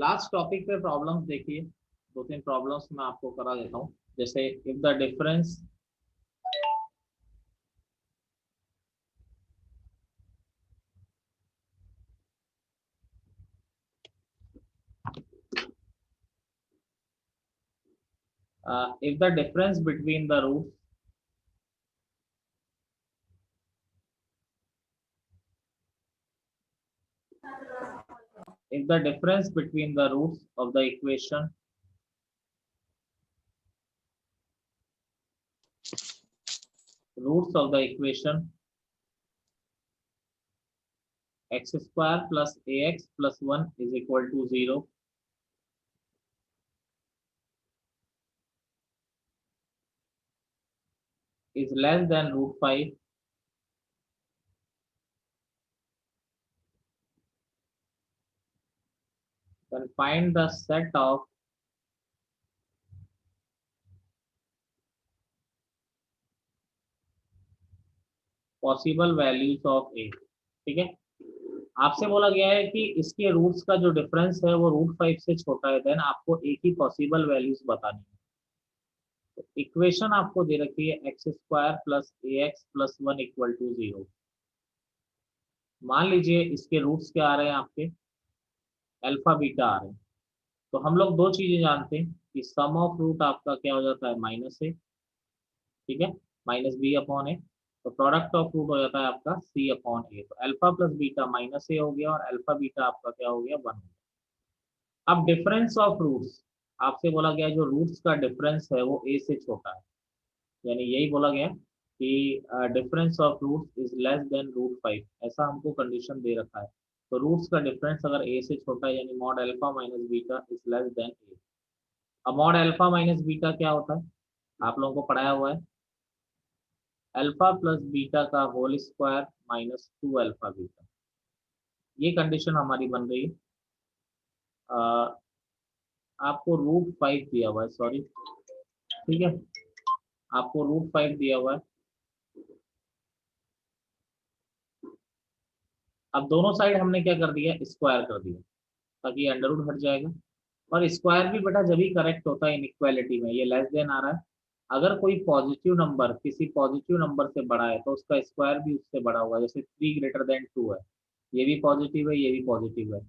Last topic पे problems देखिए, दो तीन प्रॉब्लम्स मैं आपको करा देता हूँ। जैसे if the difference if the difference between the roots if the difference between the roots of the equation x square plus ax plus 1 is equal to 0 is less than root 5, then find the set of possible values of a। ठीक है, आपसे बोला गया है कि इसके roots का जो डिफरेंस है वो रूट 5 से छोटा है, देन आपको एक ही पॉसिबल वैल्यूज बतानी है। तो इक्वेशन आपको दे रखी है x square plus a x plus 1 equal to 0। मान लीजिए इसके रूट्स क्या आ रहे हैं आपके, अल्फा बीटा आ रहे हैं। तो हम लोग दो चीजें जानते हैं कि सम ऑफ रूट आपका क्या हो जाता है, माइनस ए। ठीक है, माइनस बी अपॉन ए। तो प्रोडक्ट ऑफ रूट हो जाता है आपका सी अपॉन ए। तो अल्फा प्लस बीटा माइनस ए हो गया और अल्फा बीटा आपका क्या हो गया, 1 हो गया। अब डिफरेंस ऑफ रूट्स आपसे बोला गया जो रूट्स का डिफरेंस है वो ए से छोटा है, यानी यही बोला गया कि difference of roots is less than root 5, ऐसा हमको कंडीशन दे रखा है। तो रूट्स का डिफरेंस अगर ए से छोटा है यानी mod alpha minus beta is less than A. अब मॉड अल्फा माइनस बीटा क्या होता है, आप लोगों को पढ़ाया हुआ है, अल्फा प्लस बीटा का whole square minus 2 alpha beta. ये कंडीशन हमारी बन रही है। अ, आपको रूट 5 दिया हुआ है, सॉरी, ठीक है, आपको रूट 5 दिया हुआ है। अब दोनों साइड हमने क्या कर दिया, स्क्वायर कर दिया, ताकि अंडर रूट हट जाएगा। और स्क्वायर भी बेटा जब भी करेक्ट होता है इनइक्वालिटी में, ये लेस देन आ रहा है। अगर कोई पॉजिटिव नंबर किसी पॉजिटिव नंबर से बड़ा है तो उसका स्क्वायर भी उससे बड़ा होगा। जैसे 3 ग्रेटर देन 2 है, ये भी पॉजिटिव है, ये भी पॉजिटिव है,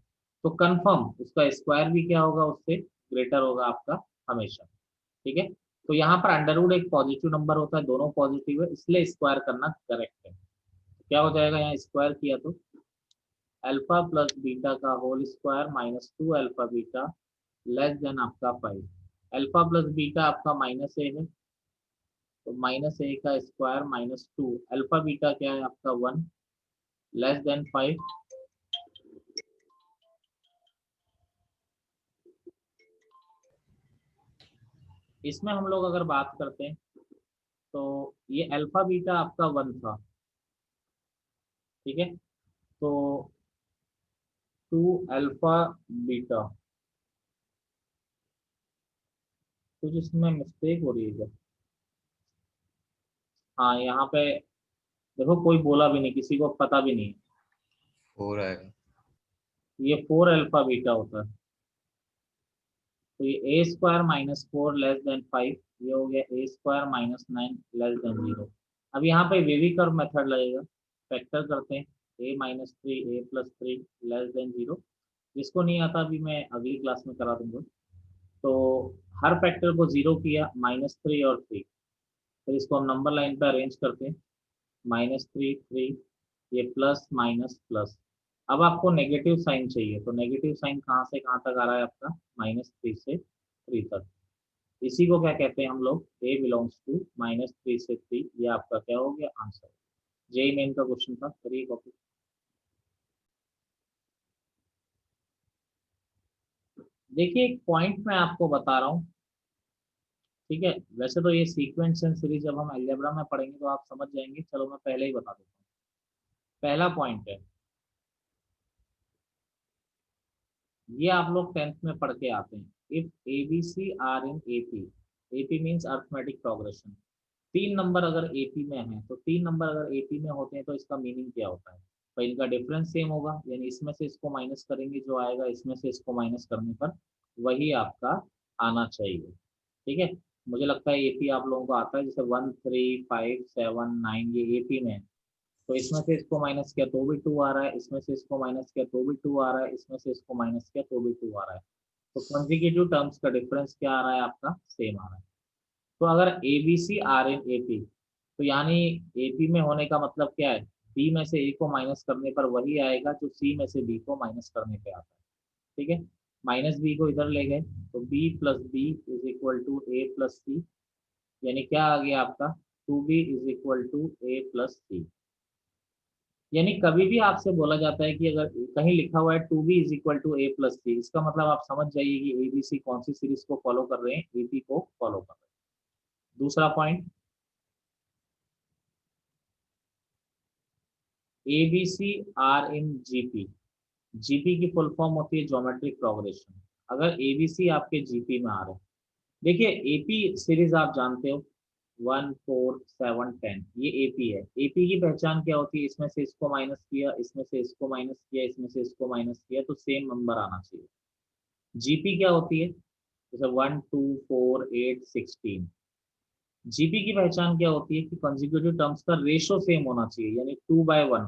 तो कंफर्म उसका स्क्वायर भी क्या होगा, उससे ग्रेटर होगा आपका हमेशा। ठीक है, तो यहाँ पर अंडर रूट एक पॉजिटिव नंबर होता है, दोनों पॉजिटिव है, इसलिए स्क्वायर करना करेक्ट है। तो क्या हो जाएगा, यहाँ स्क्वायर किया तो अल्फा प्लस बीटा का whole square minus 2 alpha beta less than आपका 5। अल्फा प्लस बीटा आपका माइनस ए है, तो माइनस ए का स्क्वायर माइनस 2 अल्फा बीटा क्या है आपका 1 लेस देन 5। इसमें हम लोग अगर बात करते हैं तो ये अल्फा बीटा आपका 1 था। ठीक है, तो 2 अल्फा बीटा, कुछ इसमें मिस्टेक हो रही है क्या? हाँ, यहाँ पे देखो कोई बोला भी नहीं, किसी को पता भी नहीं। हो रहा है। ये 4 अल्फा बीटा होता है। तो ये ए स्क्वायर माइनस 4 लेस देन 5, ये हो गया ए स्क्वायर माइनस 9 लेस देन 0। अब यहाँ पे वेवी कर्व मेथड लगेगा, फैक्टर करते हैं, ए माइनस 3 ए प्लस 3 लेस देन 0। जिसको नहीं आता अभी मैं अगली क्लास में करा दूंगा। तो हर फैक्टर को 0 किया, माइनस 3 और 3, फिर इसको हम नंबर लाइन पे अरेंज करते हैं, माइनस 3 3, ये प्लस माइनस प्लस। अब आपको नेगेटिव साइन चाहिए, तो नेगेटिव साइन कहाँ से कहाँ तक आ रहा है आपका, -3 से 3 तक। इसी को क्या कहते हैं हम लोग, ए बिलोंग्स टू -3 से 3। ये आपका क्या हो गया, आंसर। जेई मेन का क्वेश्चन था, करिए कॉपी। देखिए एक पॉइंट मैं आपको बता रहा हूँ, ठीक है, वैसे तो ये सीक्वेंस एंड सीरीज जब हम अलजेब्रा में पढ़ेंगे तो आप समझ जाएंगे, चलो मैं पहले ही बता देता हूँ। पहला पॉइंट है, ये आप लोग 10th में पढ़ के आते हैं, if A B C are in AP, AP means arithmetic progression. 3 number अगर एपी में है तो 3 नंबर अगर एपी में होते हैं तो इसका मीनिंग क्या होता है। तो इनका डिफरेंस सेम होगा, यानी इसमें से इसको माइनस करेंगे जो आएगा, इसमें से इसको माइनस करने पर वही आपका आना चाहिए। ठीक है, मुझे लगता है एपी आप लोगों को आता है, जैसे 1 3 5 7 9 ये एपी में है, तो इसमें से इसको माइनस किया तो भी 2 आ रहा है, इसमें से इसको माइनस किया तो भी 2 आ रहा है, इसमें से इसको माइनस किया तो भी 2 आ रहा है। तो कॉन्जिक्यूटिव टर्म्स का डिफरेंस क्या आ रहा है आपका, सेम आ रहा है। तो अगर a B C are in A P, तो यानी ए पी में होने का मतलब क्या है, बी में से ए को माइनस करने पर वही आएगा जो सी में से बी को माइनस करने पे आता है। ठीक है, माइनस बी को इधर ले गए तो B plus B is equal to A plus C, यानी क्या आ गया आपका, 2b is equal to A plus C. यानी कभी भी आपसे बोला जाता है कि अगर कहीं लिखा हुआ है 2b is equal to A plus C, इसका मतलब आप समझ जाइए कि ए बी सी कौन सी सीरीज को फॉलो कर रहे हैं, एपी को फॉलो कर रहे हैं। दूसरा point, A B C are in GP. GP की फुल फॉर्म होती है ज्योमेट्रिक प्रोग्रेशन। अगर एबीसी आपके जीपी में आ रहे हैं, देखिए एपी सीरीज आप जानते हो 1 4 7 10, ये एपी है। एपी की पहचान क्या होती है, इसमें से इसको माइनस किया, इसमें से इसको माइनस किया, इसमें से इसको माइनस किया, तो सेम नंबर आना चाहिए। जीपी क्या होती है, जैसे 1 2 4 8 16, जीपी की पहचान क्या होती है कि कंसेक्यूटिव टर्म्स का रेशो सेम होना चाहिए, यानी 2/1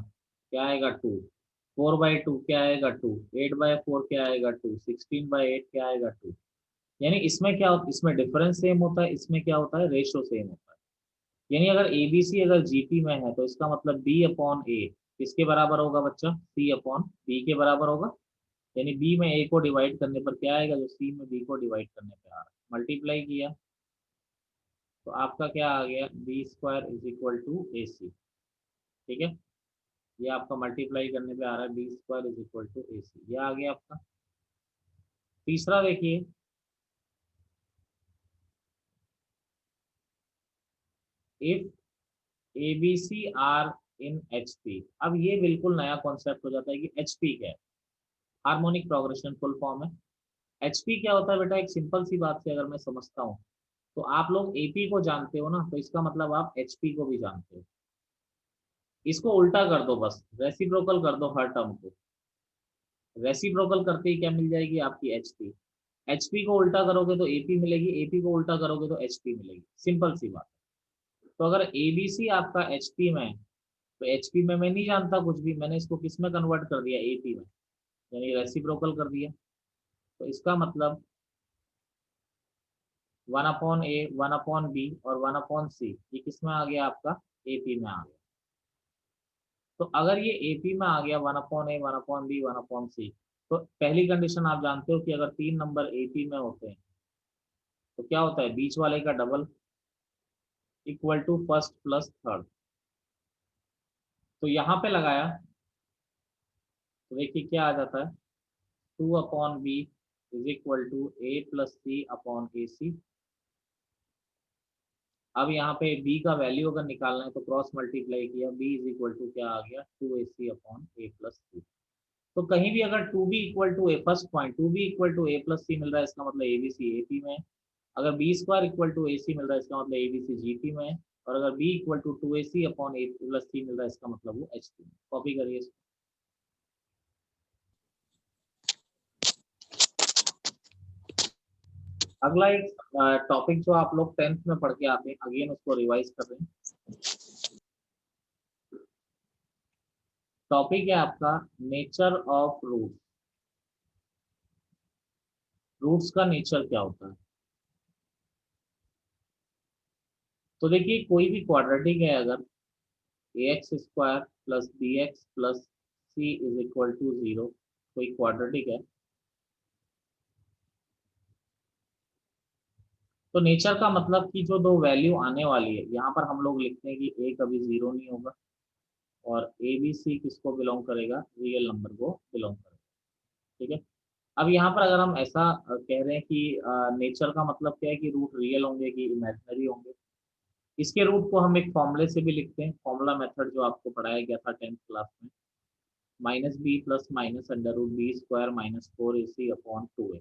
क्या आएगा 2, 4/2 क्या आएगा 2, 8/4 क्या आएगा 2, 16/8 क्या आएगा 2। यानी इसमें क्या होता है, इसमें डिफरेंस सेम होता है, इसमें क्या होता है, रेशो सेम होता है। यानी अगर एबीसी अगर जीपी में है तो इसका मतलब बी अपॉन ए किसके बराबर होगा बच्चा, सी अपॉन बी के बराबर होगा। यानी बी में ए को डिवाइड करने पर क्या आएगा, जो सी में बी को डिवाइड करने पे आ रहा है, मल्टीप्लाई किया तो आपका क्या आ गया, B square is equal to A C. ठीक है, ये आपका मल्टीप्लाई करने पे आ रहा है, B square is equal to A C, ये आ गया आपका। तीसरा देखिए, if A B C are in H P. अब ये बिल्कुल नया कॉन्सेप्ट हो जाता है कि एच पी क्या है, हार्मोनिक प्रोग्रेशन फुल फॉर्म है। एच पी क्या होता है बेटा, एक सिंपल सी बात से अगर मैं समझता हूँ, तो आप लोग एपी को जानते हो ना, तो इसका मतलब आप एचपी को भी जानते हो। इसको उल्टा कर दो, बस रेसिप्रोकल कर दो हर टर्म को। रेसिप्रोकल करते ही क्या मिल जाएगी आपकी एचपी। एचपी को उल्टा करोगे तो एपी मिलेगी, एपी को उल्टा करोगे तो एचपी मिलेगी, सिंपल सी बात है। तो अगर एबीसी आपका एचपी में है, तो एचपी में मैं नहीं जानता कुछ भी, मैंने इसको किस में कन्वर्ट कर दिया, एपी में, यानी रेसिप्रोकल कर दिया। तो इसका मतलब 1/a 1/b और 1/c ये किस में आ गया आपका, एपी में आ गया। तो अगर ये एपी में आ गया 1/a 1/b 1/c, तो पहली कंडीशन आप जानते हो कि अगर 3 नंबर एपी में होते हैं तो क्या होता है, बीच वाले का double equal to first plus third. तो यहाँ पे लगाया तो देखिए क्या आ जाता है, 2/b is equal to a plus C upon A C. अब यहाँ पे b का वैल्यू अगर निकालना है तो क्रॉस मल्टीप्लाई किया, b इज इक्वल टू क्या आ गया, 2ac अपॉन ए प्लस सी। तो कहीं भी अगर 2b equal to A, first point 2b equal to A plus C मिल रहा है, इसका मतलब A B C A P में है। अगर B square equal to A सी मिल रहा है, इसका मतलब A B C G P में है। और अगर B equal to 2ac upon A plus C मिल रहा है, इसका मतलब वो एच पी में। कॉपी करिए इसको। अगला एक टॉपिक जो आप लोग 10th में पढ़ के आते हैं, अगेन उसको रिवाइज कर रहे हैं। टॉपिक है आपका नेचर ऑफ रूट। रूट्स का नेचर क्या होता है। तो देखिए कोई भी क्वाड्रेटिक है, अगर A X square plus B X plus C is equal to 0, कोई क्वाड्रेटिक है, तो नेचर का मतलब कि जो दो वैल्यू आने वाली है, यहाँ पर हम लोग लिखते हैं कि ए कभी 0 नहीं होगा, और ए बी सी किसको बिलोंग करेगा, रियल नंबर को बिलोंग करेगा। ठीक है, अब यहाँ पर अगर हम ऐसा कह रहे हैं कि नेचर का मतलब क्या है कि रूट रियल होंगे कि इमेजिनरी होंगे, इसके रूट को हम एक फॉर्मूले से भी लिखते हैं, फॉर्मूला मेथड जो आपको पढ़ाया गया था 10th क्लास में, minus b plus minus under root b square minus 4ac upon 2a।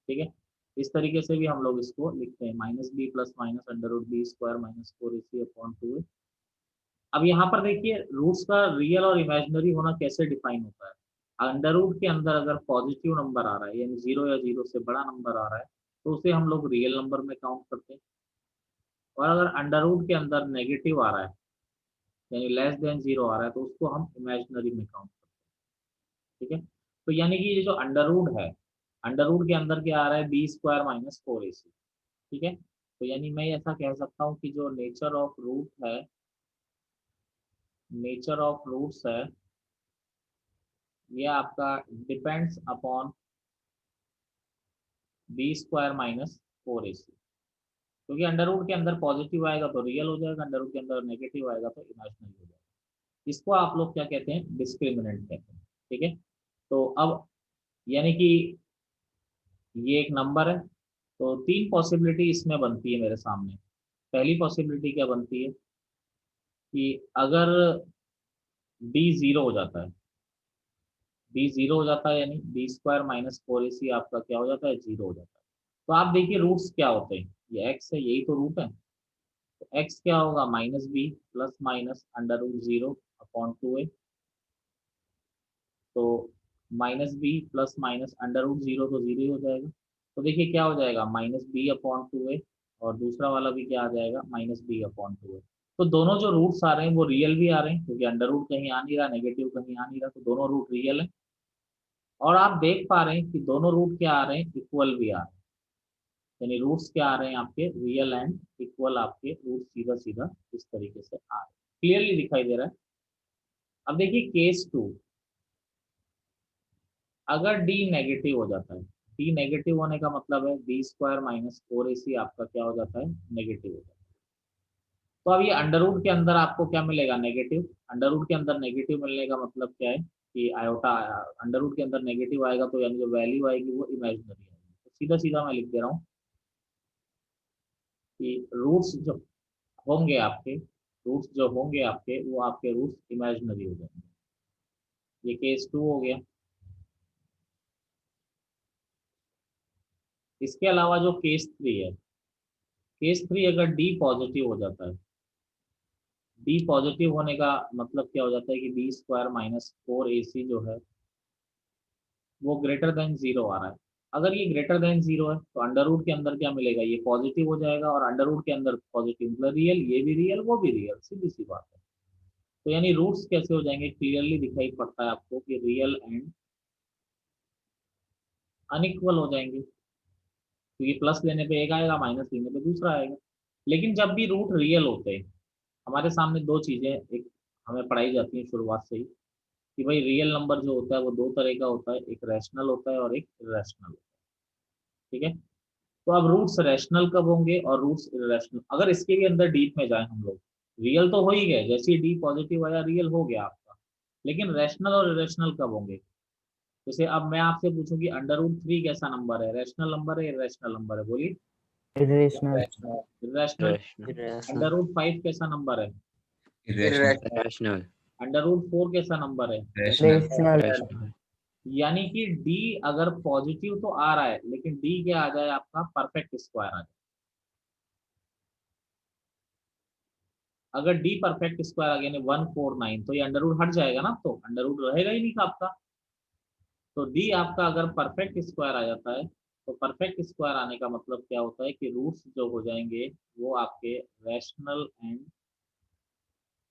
ठीक है, इस तरीके से भी हम लोग इसको लिखते हैं, minus b plus minus under root b square minus 4ac upon 2a। अब यहाँ पर देखिए रूट्स का रियल और इमेजिनरी होना कैसे डिफाइन होता है। अंडर रूट के अंदर अगर पॉजिटिव नंबर आ रहा है यानी 0 या 0 से बड़ा नंबर आ रहा है तो उसे हम लोग रियल नंबर में काउंट करते हैं। और अगर अंडर रूट के अंदर नेगेटिव आ रहा है यानी लेस देन 0 आ रहा है तो उसको हम इमेजिनरी में काउंट करते हैं। ठीक है, तो यानी कि ये जो अंडर रूट है, अंडर रूट के अंदर क्या आ रहा है, b² - 4ac। ठीक है, तो यानी मैं ऐसा कह सकता हूँ कि जो नेचर ऑफ रूट है, नेचर ऑफ रूट्स है, ये आपका डिपेंड्स अपॉन b² - 4ac। क्योंकि अंडर रूट के अंदर पॉजिटिव आएगा तो रियल हो जाएगा, अंडर रूट के अंदर नेगेटिव आएगा तो इमेजिनरी हो जाएगा। इसको आप लोग क्या कहते हैं, डिस्क्रिमिनेंट कहते हैं। ठीक है, तो अब यानी कि ये एक नंबर है, तो तीन पॉसिबिलिटी इसमें बनती है मेरे सामने। पहली पॉसिबिलिटी क्या बनती है कि अगर डी 0 हो जाता है, डी 0 हो जाता है यानी b² - 4ac आपका क्या हो जाता है, 0 हो जाता है। तो आप देखिए रूट्स क्या होते हैं, ये x है, यही तो रूट है। तो x क्या होगा, -b ±√0/2a। तो -b ± √0 तो 0 ही हो जाएगा। तो देखिए क्या हो जाएगा, -b/2a, और दूसरा वाला भी क्या आ जाएगा, -b/2a। तो दोनों जो रूट्स आ रहे हैं वो रियल भी आ रहे हैं, क्योंकि अंडर रूट कहीं आ नहीं रहा, नेगेटिव कहीं आ नहीं रहा, तो दोनों रूट रियल है। और आप देख पा रहे हैं कि दोनों रूट क्या आ रहे हैं, इक्वल भी आ रहे हैं। यानी रूट्स क्या आ रहे हैं आपके, रियल एंड इक्वल, आपके रूट सीधा सीधा इस तरीके से आ रहे हैं, क्लियरली दिखाई दे रहा है। अब देखिए केस 2, अगर डी नेगेटिव हो जाता है, डी नेगेटिव होने का मतलब है b² - 4ac आपका क्या हो जाता है, नेगेटिव हो जाता है। तो अब ये अंडर रूट के अंदर आपको क्या मिलेगा, नेगेटिव। अंडर रूट के अंदर नेगेटिव मिलने का मतलब क्या है कि आयोटा, अंडर रूट के अंदर नेगेटिव आएगा तो यानी जो वैल्यू आएगी वो इमेजिनरी आएगी। तो सीधा सीधा मैं लिख दे रहा हूँ कि रूट्स जो होंगे आपके, रूट्स जो होंगे आपके वो आपके रूट्स इमेजिनरी हो जाएंगे। ये केस 2 हो गया। इसके अलावा जो केस 3 है, केस 3 अगर डी पॉजिटिव हो जाता है, डी पॉजिटिव होने का मतलब क्या हो जाता है कि b² - 4ac जो है वो ग्रेटर देन 0 आ रहा है। अगर ये ग्रेटर देन 0 है तो अंडर रूट के अंदर क्या मिलेगा, ये पॉजिटिव हो जाएगा, और अंडर रूट के अंदर पॉजिटिव मतलब रियल, ये भी रियल वो भी रियल, सीधी सी बात है। तो यानी रूट्स कैसे हो जाएंगे, क्लियरली दिखाई पड़ता है आपको कि रियल एंड अनइक्वल हो जाएंगे, क्योंकि प्लस लेने पे एक आएगा, माइनस लेने पे दूसरा आएगा। लेकिन जब भी रूट रियल होते हैं, हमारे सामने दो चीजें एक हमें पढ़ाई जाती है शुरुआत से ही, कि भाई रियल नंबर जो होता है वो दो तरह का होता है, एक रैशनल होता है और एक इरेशनल होता है। ठीक है, तो अब रूट्स रैशनल कब होंगे और रूट्स इरेशनल, अगर इसके भी अंदर डीप में जाए हम लोग, रियल तो हो ही गए, जैसे ही डी पॉजिटिव आया रियल हो गया आपका, लेकिन रैशनल और इरेशनल कब होंगे। जैसे अब मैं आपसे पूछूं कि √3 कैसा नंबर है, रैशनल नंबर है इरेशनल नंबर है, बोलिए। irrational, irrational. रैशनल। √5 कैसा नंबर है, irrational, रैशनल। √4 कैसा नंबर है। rational, rational, rational. यानी कि डी अगर पॉजिटिव तो आ रहा है, लेकिन डी क्या आ जाए आपका, परफेक्ट स्क्वायर आ जाए। अगर डी परफेक्ट स्क्वायर आ गया यानी 149, तो ये अंडर रूट हट जाएगा ना, तो अंडर रूट रहेगा ही नहीं था आपका। तो डी आपका अगर परफेक्ट स्क्वायर आ जाता है, तो परफेक्ट स्क्वायर आने का मतलब क्या होता है कि रूट्स जो हो जाएंगे वो आपके रैशनल एंड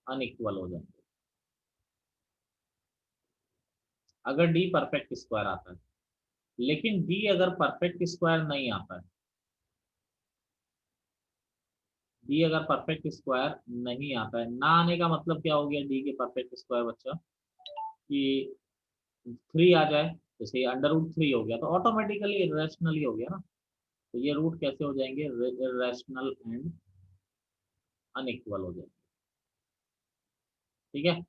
अनइक्वल हो जाएंगे, अगर डी परफेक्ट स्क्वायर आता है। लेकिन डी अगर परफेक्ट स्क्वायर नहीं आता है, डी अगर परफेक्ट स्क्वायर नहीं आता है, ना आने का मतलब क्या हो गया डी के परफेक्ट स्क्वायर बच्चा, कि 3 आ जाए, जैसे √3 हो गया तो ऑटोमेटिकली इरेशनल ही हो गया ना। तो ये रूट कैसे हो जाएंगे, इरेशनल एंड अनइक्वल हो जाएंगे। ठीक है,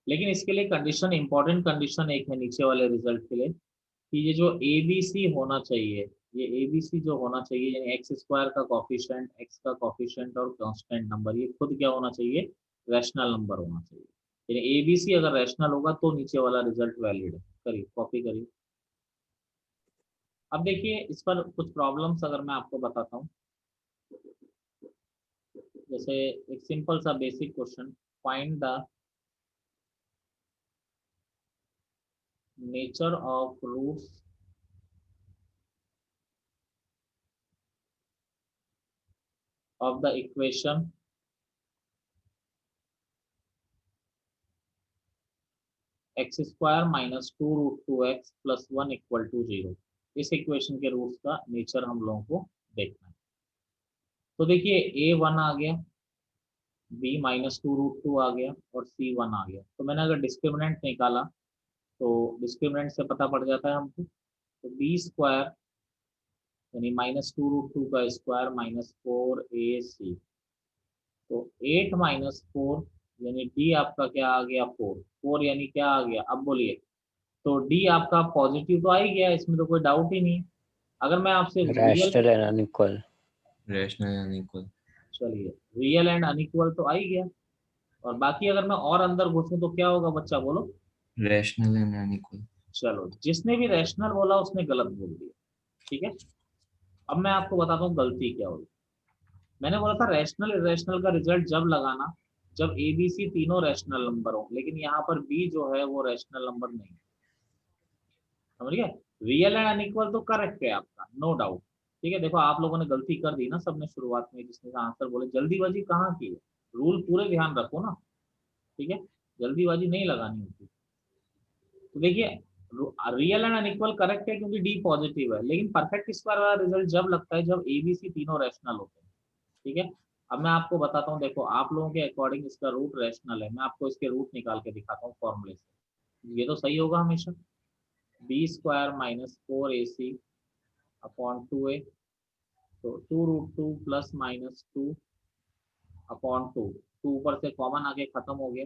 लेकिन इसके लिए कंडीशन, इंपॉर्टेंट कंडीशन एक है नीचे वाले रिजल्ट के लिए, कि ये जो ए बी सी होना चाहिए, ये ए बी सी जो होना चाहिए यानी x² का कॉफिशिएंट, x का कॉफिशिएंट और कांस्टेंट नंबर, ये खुद क्या होना चाहिए, रैशनल नंबर होना चाहिए। यानी ए बी सी अगर रैशनल होगा तो नीचे वाला रिजल्ट वैलिड है। करिए, कॉपी करिए। अब देखिए इस पर कुछ प्रॉब्लम्स अगर मैं आपको बताता हूँ, जैसे एक सिंपल सा basic question, find the nature of roots of the equation x square minus 2 root 2x plus 1 equal to 0। इस इक्वेशन के रूट्स का नेचर हम लोगों को देखना है। तो देखिए a1 आ गया, b माइनस 2 रूट 2 आ गया और c1 आ गया। तो मैंने अगर डिस्क्रिमिनेंट निकाला तो डिस्क्रिमिनेंट से पता पड़ जाता है हमको। तो बी स्क्वायर यानी माइनस 2 रूट 2 का स्क्वायर माइनस 4ac। तो 8 माइनस 4 यानी डी आपका क्या आ गया 4। 4 यानी क्या आ गया, अब बोलिए। तो डी आपका पॉजिटिव तो आ ही गया, इसमें तो कोई डाउट ही नहीं। अगर मैं आपसे real, rational and unequal. Rational and unequal. चलिए रियल एंड अनइक्वल तो आ ही गया, और बाकी अगर मैं और अंदर घुसूं तो क्या होगा बच्चा, बोलो। Rational and unequal. चलो, जिसने भी रैशनल बोला उसने गलत बोल दिया, ठीक है। अब मैं आपको बताता हूँ गलती क्या हुई। मैंने बोला था रैशनल इरेशनल का रिजल्ट जब लगाना जब ए बी सी तीनों रैशनल नंबर हो, लेकिन यहाँ पर बी जो है वो रैशनल नंबर नहीं है, समझ गए। रियल एंड अनइक्वल तो करेक्ट है आपका, नो डाउट। ठीक है, देखो आप लोगों ने गलती कर दी ना सबने शुरुआत में, जिसने आंसर बोले जल्दीबाजी कहाँ की है। रूल पूरे ध्यान रखो ना, ठीक है, जल्दीबाजी नहीं लगानी होती। तो देखिए रियल एंड अनइक्वल करेक्ट है क्योंकि डी पॉजिटिव है, लेकिन परफेक्ट स्क्वायर वाला रिजल्ट जब लगता है जब ए बी सी तीनों रैशनल होते हैं, ठीक है। अब मैं आपको बताता हूँ, देखो आप लोगों के अकॉर्डिंग इसका रूट रैशनल है, मैं आपको इसके रूट निकाल के दिखाता हूँ फॉर्मूले से। ये तो सही होगा हमेशा, B square minus 4ac upon 2a। तो 2 रूट 2 प्लस माइनस 2 अपॉन 2। 2 ऊपर से कॉमन आके खत्म हो गया,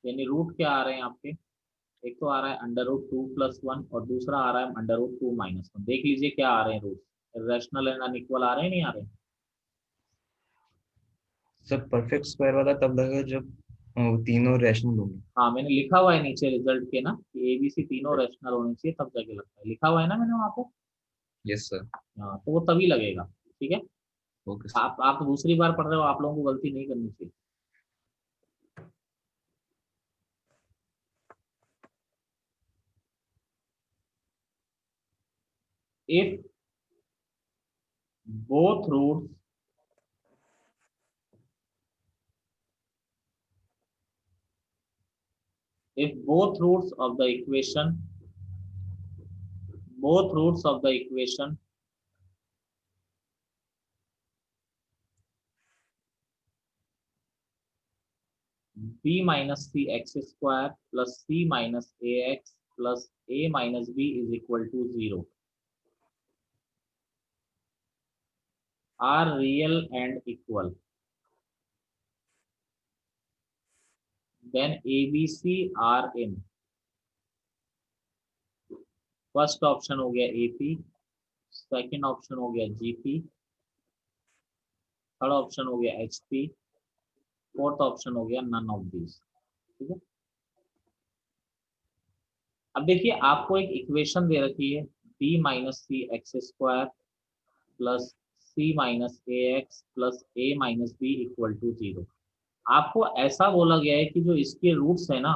यानी रूट क्या आ रहे हैं आपके, एक तो आ रहा है अंडर रूट 2 प्लस 1 और दूसरा आ रहा है अंडर रूट 2 माइनस 1। देख लीजिए क्या आ रहे हैं रूट, रैशनल एंड अनइक्वल आ रहे हैं नहीं आ रहे हैं। सर परफेक्ट स्क्वायर वाला तब लगेगा जब तीनों रैशनल होंगे। हाँ मैंने लिखा हुआ है नीचे रिजल्ट के ना कि ए बी सी तीनों रैशनल होने चाहिए तब जाके लगता है, लिखा हुआ है ना मैंने वहाँ पे। Yes sir. हाँ तो वो तभी लगेगा, ठीक है। Okay sir. आप दूसरी बार पढ़ रहे हो, आप लोगों को गलती नहीं करनी चाहिए। if both roots if both roots of the equation b minus c x square plus c minus ax plus a minus b is equal to 0 are real and equal, then abc are in। First option हो गया AP, second option हो गया GP, third option हो गया HP, fourth option हो गया none of this, ठीक है। अब देखिए आपको एक इक्वेशन दे रखी है b minus c x square plus c minus a x plus a minus B equal to 0। आपको ऐसा बोला गया है कि जो इसके रूट्स है ना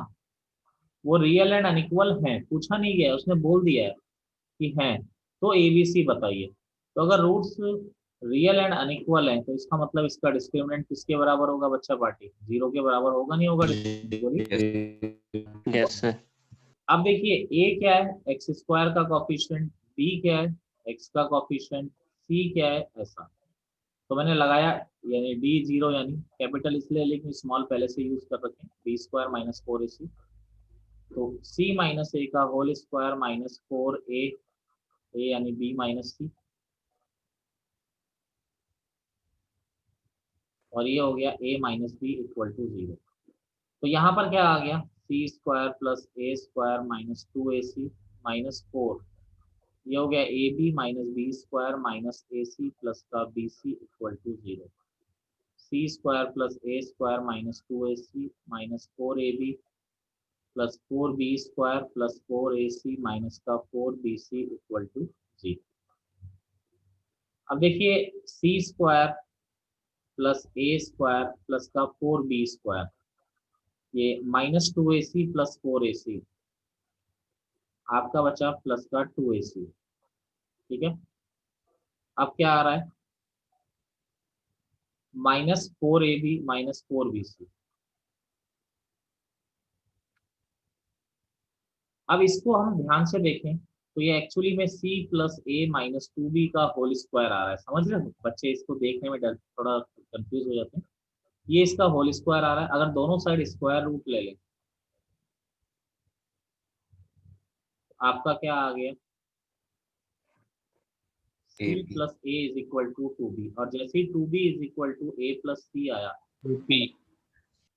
वो रियल एंड अनइक्वल हैं, पूछा नहीं गया है, उसने बोल दिया है कि हैं। तो एबीसी बताइए। तो अगर रूट्स रियल एंड अनइक्वल हैं तो इसका मतलब इसका डिस्क्रिमिनेंट किसके बराबर होगा बच्चा पार्टी, 0 के बराबर होगा नहीं होगा डिस्क्रिमिनेंट, बोलिए। Yes sir. अब देखिए ए क्या है एक्स स्क्वायर का कॉफिशिएंट, बी क्या है एक्स का कॉफिशिएंट, सी क्या है ऐसा। तो मैंने लगाया यानी डी 0 यानी कैपिटल इसलिए लेकिन स्मॉल पहले से यूज कर रखे हैं, बी स्क्वायर माइनस 4ac। तो c माइनस ए का होल स्क्वायर माइनस 4a, ए यानी b माइनस सी, और ये हो गया a minus B equal to 0। तो यहाँ पर क्या आ गया C square plus A square minus 2ac minus 4, ये हो गया A B minus B square minus A C plus का B C equal to 0। C square plus A square minus 2ac minus 4ab plus 4b square plus 4ac minus का 4bc equal to 0। अब देखिए C square plus A square plus का 4b square, ये -2ac + 4ac, आपका बचा plus का 2ac। ठीक है, अब क्या आ रहा है, -4ab -4bc। अब इसको हम ध्यान से देखें तो ये एक्चुअली में c + a -2b का होल स्क्वायर आ रहा है। समझ रहे हो बच्चे, इसको देखने में थोड़ा कंफ्यूज हो जाते हैं। ये इसका होल स्क्वायर आ रहा है। अगर दोनों साइड स्क्वायर रूट ले लें, आपका क्या आ गया, c A B. + a = 2b। और जैसे ही 2b = a + c आया, बी।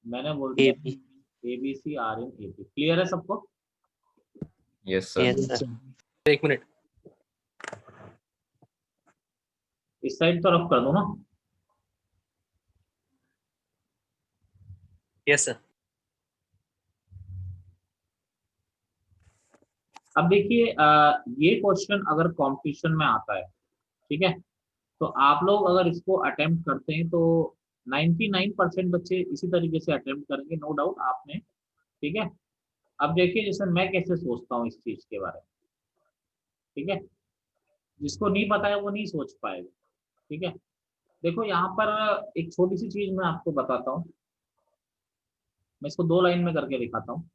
मैंने बोल ए दिया b. ABC R in AP। Clear है सबको? Yes sir. Yes sir. एक मिनट। इस साइड तो रफ कर दो ना। Yes sir. अब देखिए ये क्वेश्चन अगर कंपटीशन में आता है, ठीक है, तो आप लोग अगर इसको अटेम्प्ट करते हैं तो 99% बच्चे इसी तरीके से अटेम्प्ट करेंगे, नो डाउट आपने। ठीक है, अब देखिए जैसे मैं कैसे सोचता हूँ इस चीज के बारे में। ठीक है, जिसको नहीं पता है वो नहीं सोच पाएगा। ठीक है, देखो यहाँ पर एक छोटी सी चीज मैं आपको बताता हूँ। मैं इसको 2 लाइन में करके दिखाता हूँ।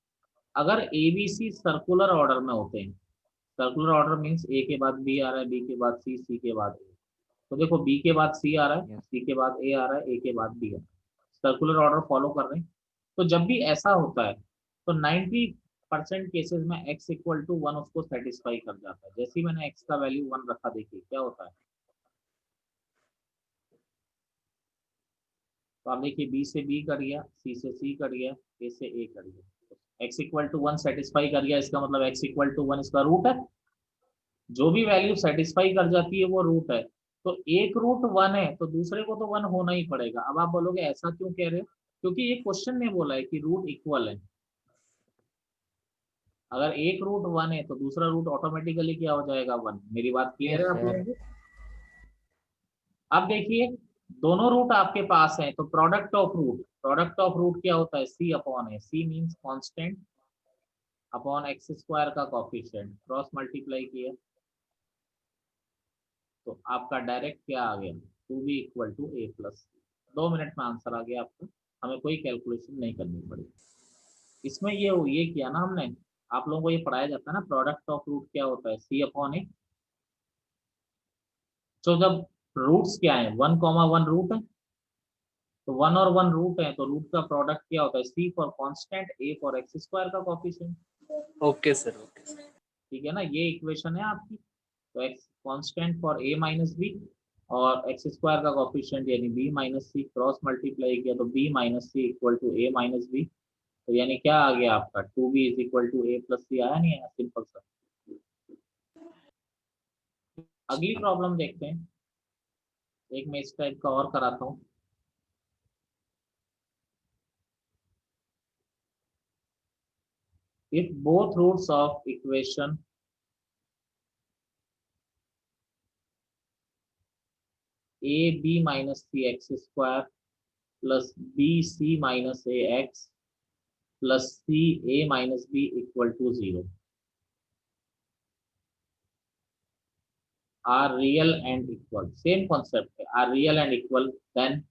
अगर ABC सर्कुलर ऑर्डर में होते हैं, सर्कुलर ऑर्डर मीन्स A के बाद B आ रहा है, B के बाद C के बाद A। तो देखो B के बाद C आ रहा है, यस। C के बाद A आ रहा है, A के बाद B आ रहा है। सर्कुलर ऑर्डर फॉलो कर रहे हैं। तो जब भी ऐसा होता है तो 90% केसेस में x = 1 उसको सेटिस्फाई कर जाता है। जैसे ही मैंने x का वैल्यू 1 रखा, देखिए क्या होता है। तो आप देखिए B से B कर गया, C से C कर गया, A से A कर गया, x = 1 सेटिस्फाई कर गया। इसका मतलब x = 1 इसका रूट है। जो भी वैल्यू सेटिस्फाई कर जाती है वो रूट है। तो एक रूट 1 है तो दूसरे को तो 1 होना ही पड़ेगा। अब आप बोलोगे ऐसा क्यों कह रहे हो, क्योंकि ये क्वेश्चन ने बोला है कि रूट इक्वल है। अगर एक रूट 1 है तो दूसरा रूट ऑटोमेटिकली क्या हो जाएगा, 1। मेरी बात क्लियर यस है आप सर। लोगों को? अब देखिए दोनों रूट आपके पास हैं तो प्रोडक्ट ऑफ रूट क्या होता है, C/A। C means constant upon x² का कॉफिशिएंट, क्रॉस मल्टीप्लाई किया तो आपका डायरेक्ट क्या आ गया, 2b = a + c। 2 मिनट में आंसर आ गया आपका, हमें कोई कैलकुलेशन नहीं करनी पड़ी। इसमें ये किया ना हमने, आप लोगों को ये पढ़ाया जाता है ना, प्रोडक्ट ऑफ रूट क्या होता है, C/A। तो जब रूट्स क्या है, 1, 1 रूट है, तो 1 और 1 रूट है तो रूट का प्रोडक्ट क्या होता है, C for constant, A for x² का coefficient. Okay sir. Okay sir. ठीक है ना, ये इक्वेशन है आपकी। तो x constant for A - B और x² का कॉफिशिएंट यानी B - C, क्रॉस मल्टीप्लाई किया तो B - C = A - B। तो यानी क्या आ गया आपका, 2b = a + c आया नहीं आया, सिंपल सा। अगली प्रॉब्लम देखते हैं, एक मैं इस टाइप का और कराता हूँ। If both roots of equation ab - c x² plus bc - ax plus ca - b = 0 are real and equal, same concept है, are real and equal, then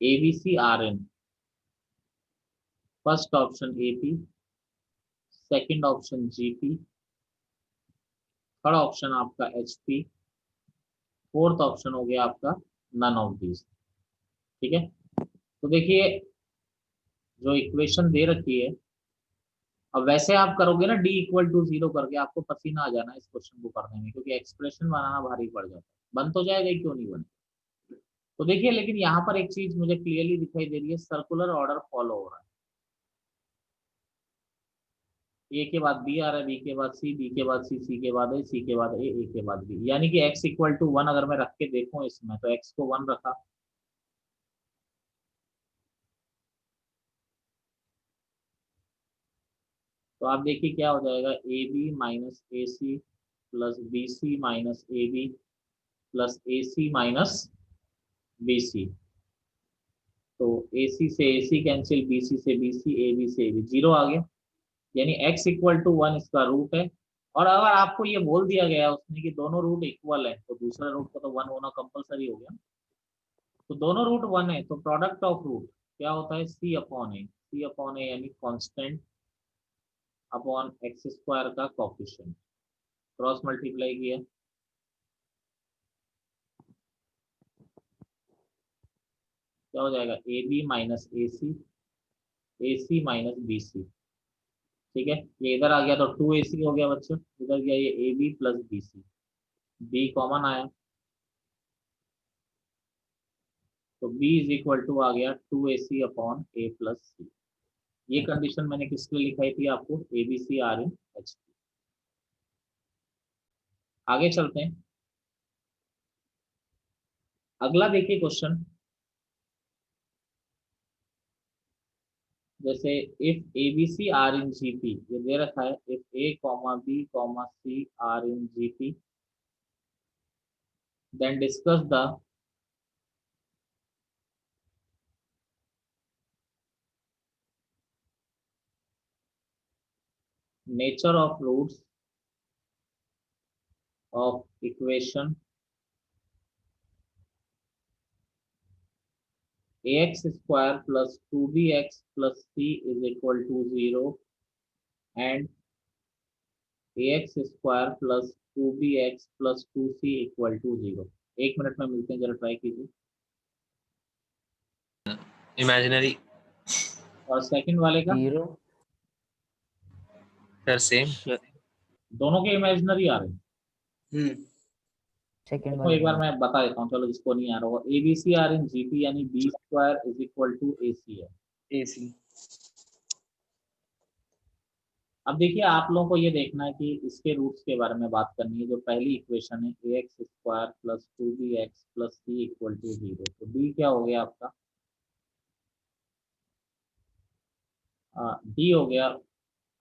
abc are in first option AP, second option GP, third option आपका HP, fourth option हो गया आपका none of these. ठीक है, तो देखिए जो इक्वेशन दे रखी है, अब वैसे आप करोगे ना D = 0 करके, आपको पसीना आ जाना इस क्वेश्चन को करने में, क्योंकि एक्सप्रेशन बनाना भारी पड़ जाता है। बन तो जाएगा ही, क्यों नहीं बने। तो देखिए लेकिन यहाँ पर एक चीज मुझे क्लियरली दिखाई दे रही है, सर्कुलर ऑर्डर फॉलो हो रहा है। A के बाद B आ रहा है, B के बाद C, B के बाद C के बाद C के बाद A के बाद B, यानी कि x = 1 अगर मैं रख के देखूं इसमें, तो x को 1 रखा, तो आप देखिए क्या हो जाएगा, AB - AC plus BC - AB plus AC - BC। तो AC से AC कैंसिल, BC से BC, AB से AB, 0 आ गया, यानी x इक्वल टू 1 इसका रूट है। और अगर आपको ये बोल दिया गया उसने कि दोनों रूट इक्वल है, तो दूसरे रूट को तो 1 होना कंपलसरी हो गया। तो दोनों रूट 1 है, तो प्रोडक्ट ऑफ रूट क्या होता है, C अपॉन ए, C अपॉन ए यानी कांस्टेंट अपॉन एक्स स्क्वायर का कोफिशिएंट, क्रॉस मल्टीप्लाई किया, क्या हो जाएगा, AB minus AC, AC minus BC। ठीक है, ये इधर आ गया तो 2AC हो गया बच्चों, इधर गया ये AB plus BC, B common आया, तो B इज इक्वल टू आ गया 2AC upon A plus C। ये कंडीशन मैंने किसके लिए लिखाई थी आपको, ABC R इन H। आगे चलते हैं, अगला देखिए क्वेश्चन, जैसे if ABC R in GP, ये दे रखा है, if A comma B comma C R in GP, then discuss the nature of roots of equation ax square plus 2bx plus c is equal to 0 and ax square plus 2bx plus 2c equal to 0। एक minute में मिलते हैं, जरा try कीजिए। Imaginary और second वाले का 0 sir same. दोनों के इमेजिनरी आ रहे हैं। सेकंड देखो एक बार वाले मैं बता देता हूँ, चलो जिसको नहीं आ रहा होगा, ABC R इन GP यानी B square is equal to AC है। AC अब देखिए आप लोगों को ये देखना है कि इसके रूट्स के बारे में बात करनी है। जो पहली इक्वेशन है ax square plus 2bx plus c equal to 0, तो b क्या हो गया आपका, d हो गया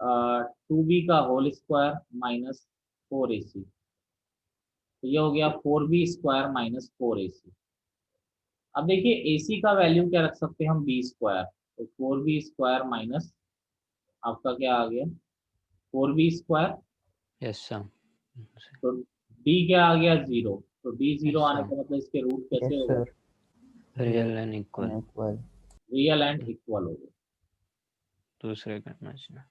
2b का होल स्क्वायर माइनस 4ac, तो ये हो गया 4b स्क्वायर माइनस 4ac। अब देखिए ac का वैल्यू क्या रख सकते हैं हम, b स्क्वायर, तो 4b स्क्वायर माइनस आपका क्या आ गया 4b स्क्वायर, यस सर तो d क्या आ गया 0, तो d 0 Yes, आने sir. का मतलब इसके रूट कैसे यस हो गए, sir real and equal real and equal हो गए। दूसरे कंडीशन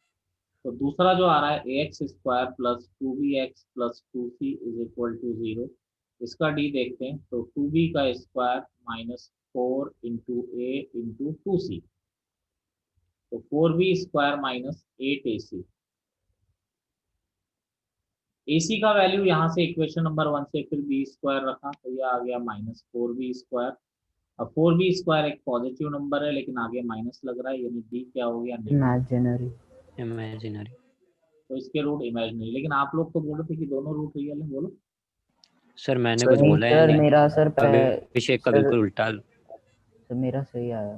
तो दूसरा जो आ रहा है ax square plus 2bx plus 2c is equal to 0, इसका d देखते हैं, तो 2b का स्क्वायर minus 4 into a into 2c, तो 4b square minus 8ac। ac का वैल्यू यहाँ से इक्वेशन नंबर 1 से फिर b स्क्वायर रखा, तो ये आ गया माइनस 4b स्क्वायर। अब 4b स्क्वायर एक पॉजिटिव नंबर है लेकिन आगे माइनस लग रहा है, यानी d क्या हो गया नेगेटिव, इमेजिनरी तो इसके रूट इमेजिनरी। लेकिन आप लोग तो बोल रहे थे कि दोनों रूट रियल है, बोलो। सर मैंने कुछ बोला है सर नहीं, मेरा सर अभिषेक का सर बिल्कुल उल्टा। सर मेरा सही आया।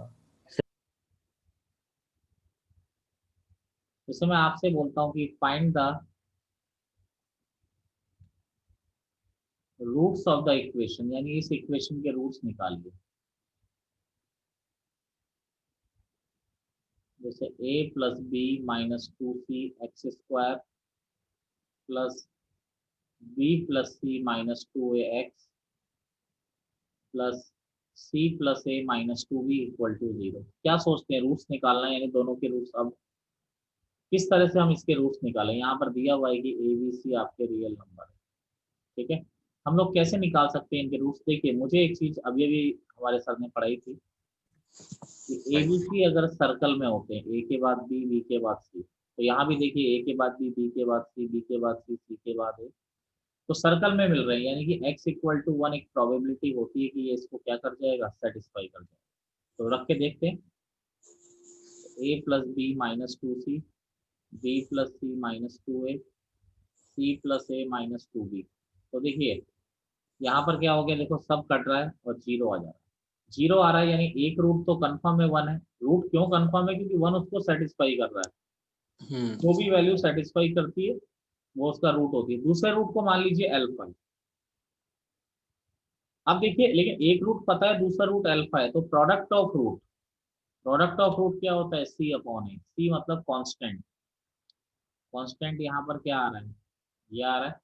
जैसे मैं आपसे बोलता हूँ कि find the roots of the equation, यानी इस इक्वेशन के रूट्स निकालिए। जैसे a plus b minus 2c x square plus b plus c minus 2ax plus c plus a minus 2b equal to 0। क्या सोचते हैं, रूट्स निकालना है, यानी दोनों के रूट्स। अब किस तरह से हम इसके रूट्स निकालें, यहाँ पर दिया हुआ है कि a b c आपके रियल नंबर है, ठीक है। हम लोग कैसे निकाल सकते हैं इनके रूट्स, देखिए मुझे एक चीज अभी अभी हमारे सर ने पढ़ाई थी कि ABC अगर सर्कल में होते हैं, ए के बाद बी, बी के बाद सी, तो यहाँ भी देखिए ए के बाद बी, बी के बाद सी, बी के बाद सी, सी के बाद ए, तो सर्कल में मिल रहे हैं, यानी कि x इक्वल टू 1 एक प्रोबेबिलिटी होती है कि ये इसको क्या कर जाएगा, सेटिस्फाई कर जाएगा। तो रख के देखते हैं, a plus b minus 2c, b plus c minus 2a, c plus a minus 2b। तो देखिए यहाँ पर क्या हो गया, देखो सब कट रहा है और जीरो आ जा रहा है, जीरो आ रहा है, यानी एक रूट तो कंफर्म है 1 है। रूट क्यों कंफर्म है, क्योंकि 1 उसको सेटिस्फाई कर रहा है, जो भी वैल्यू सेटिस्फाई करती है वो उसका रूट होती है। दूसरे रूट को मान लीजिए अल्फा है। अब देखिए लेकिन एक रूट पता है, दूसरा रूट अल्फा है, तो product of root product of root क्या होता है, सी अपॉन ए। सी मतलब कांस्टेंट, कांस्टेंट यहाँ पर क्या आ रहा है, ये आ रहा है।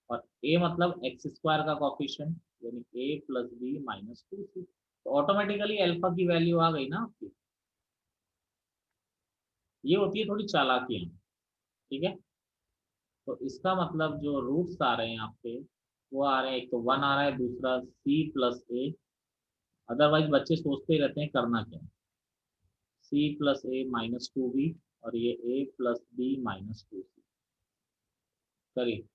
और ए मतलब एक्स स्क्वायर का कॉफिशिएंट, यानी ए प्लस बी माइनस 2c। तो ऑटोमेटिकली अल्फा की वैल्यू आ गई ना आपकी। ये होती है थोड़ी चालाकियां, ठीक है। तो इसका मतलब जो रूट्स आ रहे हैं आपके, वो आ रहे हैं, एक तो 1 आ रहा है, दूसरा c प्लस ए। अदरवाइज बच्चे सोचते ही रहते हैं करना क्या, c plus a minus 2b, और ये a plus b minus 2c। करिए।